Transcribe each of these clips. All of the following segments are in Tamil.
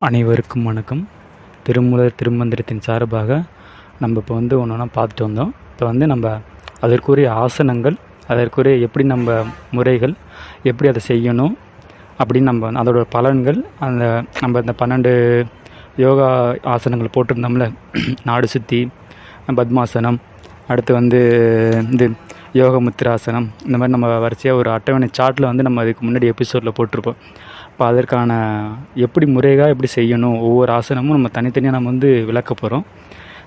அனைவருக்கும் வணக்கம். திருமூலர் திருமந்திரத்தின் சார்பாக நம்ம இப்போ ஒன்று ஒன்றா பார்த்துட்டு வந்தோம். இப்போ நம்ம அதற்குரிய ஆசனங்கள், அதற்குரிய எப்படி நம்ம முறைகள் எப்படி அதை செய்யணும் அப்படின்னு நம்ம அதோட பலன்கள், நம்ம இந்த 12 யோகா ஆசனங்கள் போட்டிருந்தோம்ல, நாடு சுத்தி, பத்மாசனம், அடுத்து இது யோக முத்திராசனம், இந்த மாதிரி நம்ம வரிசையாக ஒரு அட்டவணை சார்ட்டில் நம்ம அதுக்கு முன்னாடி எபிசோடில் போட்டிருப்போம். இப்போ அதற்கான எப்படி முறையாக எப்படி செய்யணும், ஒவ்வொரு ஆசனமும் நம்ம தனித்தனியாக விளக்க போகிறோம்.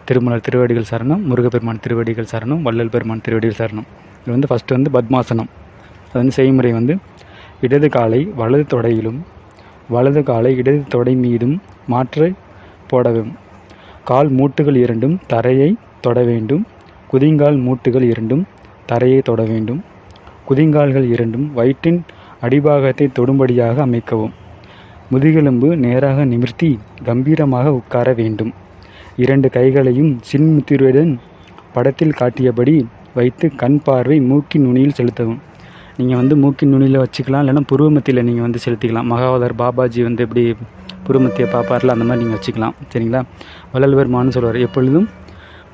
திருமூலர் திருவடிகள் சரணம், முருகப்பெருமான் திருவடிகள் சரணம், வள்ளல் பெருமான் திருவடிகள் சரணம். இது ஃபஸ்ட்டு பத்மாசனம். அது செய்முறை இடது காலை வலது தொடையிலும் வலது காலை இடது தொடை மீதும் மாற்றி போடவும். கால் மூட்டுகள் இரண்டும் தரையை தொட வேண்டும். குதிங்கால் மூட்டுகள் இரண்டும் தரையை தொட வேண்டும். குதிங்கால்கள் இரண்டும் வயிற்றின் அடிபாகத்தை தொடும்படியாக அமைக்கவும். முதுகெலும்பு நேராக நிமிர்த்தி கம்பீரமாக உட்கார வேண்டும். 2 கைகளையும் சின்முத்திரையுடன் படத்தில் காட்டியபடி வைத்து கண் பார்வை மூக்கின் நுனியில் செலுத்தவும். நீங்கள் மூக்கின் நுனியில் வச்சுக்கலாம், இல்லைன்னா புருவமத்தியில் நீங்கள் செலுத்திக்கலாம். மகாவதர் பாபாஜி எப்படி புருவமத்தியை பார்ப்பார்ல, அந்த மாதிரி நீங்கள் வச்சுக்கலாம். சரிங்களா? வள்ளல் பெருமான்னு சொல்லுவார், எப்பொழுதும்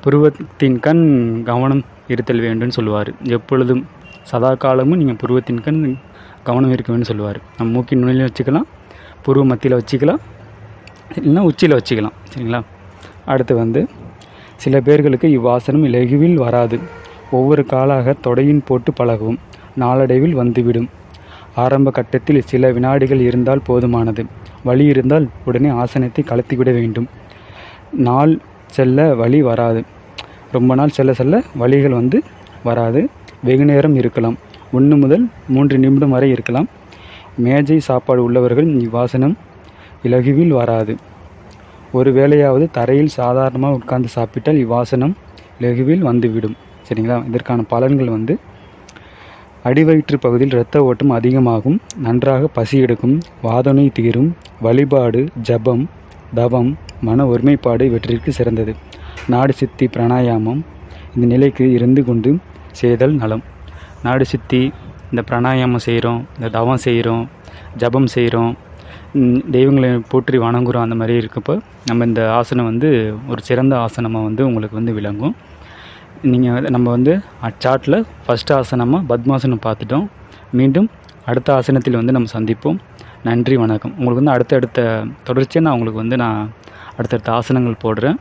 புருவத்தின் கண் கவனம் இருத்தல் வேண்டும்னு சொல்லுவார். எப்பொழுதும் சதா காலமும் நீங்கள் புருவத்தின் கண் கவனம் இருக்க வேண்டும்னு சொல்லுவார். நம்ம மூக்கின் நுனியில் வச்சுக்கலாம், புருவ மத்தியில் வச்சுக்கலாம், இல்லைன்னா உச்சியில் வச்சுக்கலாம். சரிங்களா? அடுத்து சில பேர்களுக்கு இவ்வாசனம் இலகுவில் வராது. ஒவ்வொரு காலாக தொடையின் போட்டு பழகவும். நாளடைவில் வந்துவிடும். ஆரம்ப கட்டத்தில் சில வினாடிகள் இருந்தால் போதுமானது. வலி இருந்தால் உடனே ஆசனத்தை கலத்திவிட வேண்டும். நாள் செல்ல வலி வராது. ரொம்ப நாள் செல்ல செல்ல வலிகள் வராது. வெகு நேரம் இருக்கலாம். 1 முதல் 3 நிமிடம் வரை இருக்கலாம். மேஜை சாப்பாடு உள்ளவர்கள் இவ்வாசனம் இலகுவில் வராது. ஒரு வேளையாவது தரையில் சாதாரணமாக உட்கார்ந்து சாப்பிட்டால் இவ்வாசனம் இலகுவில் வந்துவிடும். சரிங்களா? இதற்கான பலன்கள் அடிவயிற்று பகுதியில் இரத்த ஓட்டம் அதிகமாகும். நன்றாக பசி எடுக்கும். வாதநோய் தீரும். வழிபாடு, ஜபம், தவம், மன ஒருமைப்பாடு இவற்றிற்கு சிறந்தது. நாடு சித்தி பிராணாயாமம் இந்த நிலைக்கு இருந்து கொண்டு செய்தல் நலம். நாடு சித்தி, இந்த பிராணாயாமம் செய்கிறோம், இந்த தவம் செய்கிறோம், ஜபம் செய்கிறோம், தெய்வங்களை போற்றி வணங்குகிறோம். அந்த மாதிரி இருக்கப்போ நம்ம இந்த ஆசனம் ஒரு சிறந்த ஆசனமாக உங்களுக்கு விளங்கும். நம்ம சார்ட்டில் ஃபஸ்ட் ஆசனமாக பத்மாசனம் பார்த்துட்டோம். மீண்டும் அடுத்த ஆசனத்தில் நம்ம சந்திப்போம். நன்றி, வணக்கம். உங்களுக்கு அடுத்தடுத்த தொடர்ச்சியாக நான் உங்களுக்கு நான் அடுத்தடுத்த ஆசனங்கள் போடுறேன்.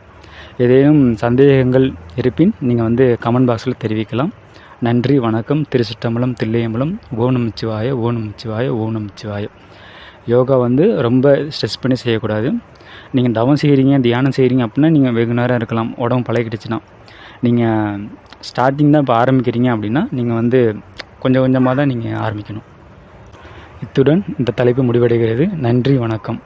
ஏதேனும் சந்தேகங்கள் இருப்பின் நீங்கள் கமெண்ட் பாக்ஸில் தெரிவிக்கலாம். நன்றி, வணக்கம். திருச்சிற்றம்பலம், தில்லையம்பலம். ஓம் நமச்சிவாய, ஓம் நமச்சிவாய, ஓம் நமச்சிவாய. யோகா ரொம்ப ஸ்ட்ரெஸ் பண்ணி செய்யக்கூடாது. நீங்கள் தவம் செய்கிறீங்க, தியானம் செய்கிறீங்க அப்படின்னா நீங்கள் வெகு நேரம் இருக்கலாம். உடம்பு பழகிடுச்சுன்னா. நீங்கள் ஸ்டார்டிங் தான் இப்போ ஆரம்பிக்கிறீங்க அப்படின்னா நீங்கள் கொஞ்சம் கொஞ்சமாக தான் நீங்கள் ஆரம்பிக்கணும். இத்துடன் இந்த தலைப்பு முடிவடைகிறது. நன்றி, வணக்கம்.